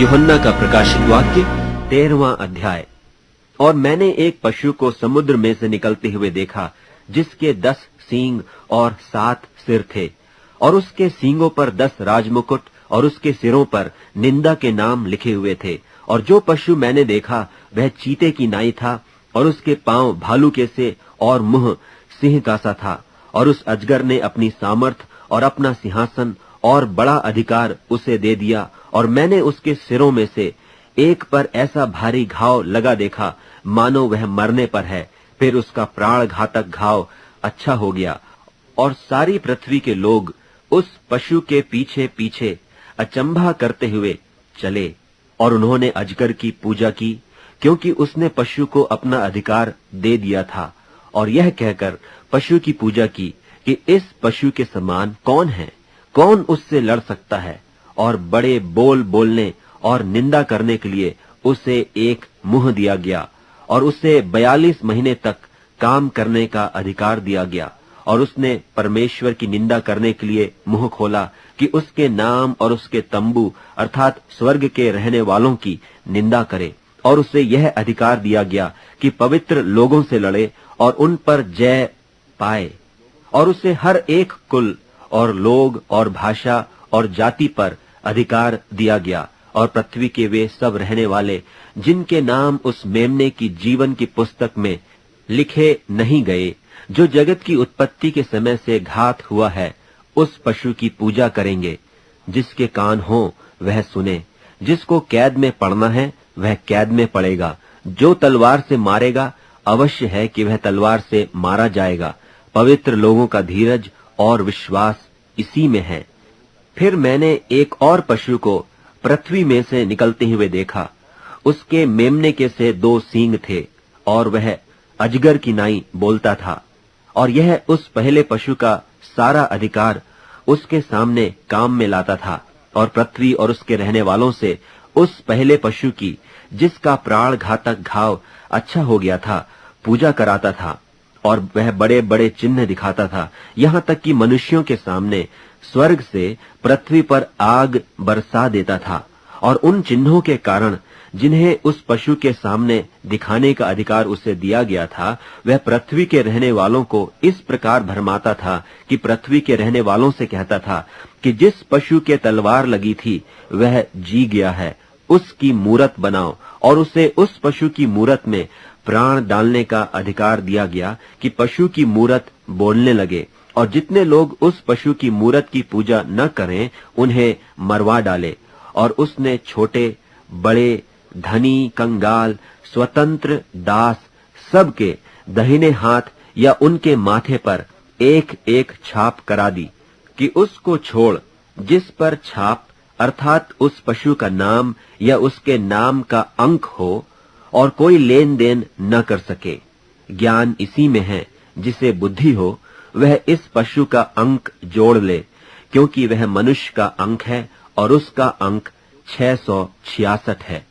यूहन्ना का प्रकाशित वाक्य 13वां अध्याय। और मैंने एक पशु को समुद्र में से निकलते हुए देखा, जिसके 10 सींग और 7 सिर थे, और उसके सींगों पर 10 राजमुकुट और उसके सिरों पर निंदा के नाम लिखे हुए थे। और जो पशु मैंने देखा वह चीते की नाई था, और उसके पांव भालू के से और मुंह सिंह का सा था। और उस अजगर ने अपनी सामर्थ और अपना सिंहासन और बड़ा अधिकार उसे दे दिया। और मैंने उसके सिरों में से एक पर ऐसा भारी घाव लगा देखा, मानो वह मरने पर है। फिर उसका प्राण घातक घाव अच्छा हो गया। और सारी पृथ्वी के लोग उस पशु के पीछे पीछे अचंभा करते हुए चले, और उन्होंने अजगर की पूजा की, क्योंकि उसने पशु को अपना अधिकार दे दिया था। और यह कहकर पशु की पूजा की कि इस पशु के समान कौन है, कौन उससे लड़ सकता है। और बड़े बोल बोलने और निंदा करने के लिए उसे एक मुंह दिया गया, और उसे 42 महीने तक काम करने का अधिकार दिया गया। और उसने परमेश्वर की निंदा करने के लिए मुंह खोला कि उसके नाम और उसके तंबू अर्थात स्वर्ग के रहने वालों की निंदा करे। और उसे यह अधिकार दिया गया कि पवित्र लोगों से लड़े और उन पर जय पाए। और उसे हर एक कुल और लोग और भाषा और जाति पर अधिकार दिया गया। और पृथ्वी के वे सब रहने वाले जिनके नाम उस मेमने की जीवन की पुस्तक में लिखे नहीं गए, जो जगत की उत्पत्ति के समय से घात हुआ है, उस पशु की पूजा करेंगे। जिसके कान हो वह सुने। जिसको कैद में पड़ना है वह कैद में पड़ेगा। जो तलवार से मारेगा अवश्य है कि वह तलवार से मारा जाएगा। पवित्र लोगों का धीरज और विश्वास इसी में है। फिर मैंने एक और पशु को पृथ्वी में से निकलते हुए देखा। उसके मेमने के से 2 सींग थे, और वह अजगर की नाई बोलता था। और यह उस पहले पशु का सारा अधिकार उसके सामने काम में लाता था, और पृथ्वी और उसके रहने वालों से उस पहले पशु की, जिसका प्राण घातक घाव अच्छा हो गया था, पूजा कराता था। और वह बड़े बड़े चिन्ह दिखाता था, यहाँ तक कि मनुष्यों के सामने स्वर्ग से पृथ्वी पर आग बरसा देता था। और उन चिन्हों के कारण जिन्हें उस पशु के सामने दिखाने का अधिकार उसे दिया गया था, वह पृथ्वी के रहने वालों को इस प्रकार भरमाता था कि पृथ्वी के रहने वालों से कहता था कि जिस पशु के तलवार लगी थी वह जी गया है, उसकी मूरत बनाओ। और उसे उस पशु की मूरत में प्राण डालने का अधिकार दिया गया कि पशु की मूरत बोलने लगे। और जितने लोग उस पशु की मूरत की पूजा न करें उन्हें मरवा डाले। और उसने छोटे बड़े, धनी, कंगाल, स्वतंत्र, दास सबके दाहिने हाथ या उनके माथे पर एक एक छाप करा दी कि उसको छोड़ जिस पर छाप अर्थात उस पशु का नाम या उसके नाम का अंक हो, और कोई लेन देन न कर सके। ज्ञान इसी में है, जिसे बुद्धि हो वह इस पशु का अंक जोड़ ले, क्योंकि वह मनुष्य का अंक है और उसका अंक 666 है।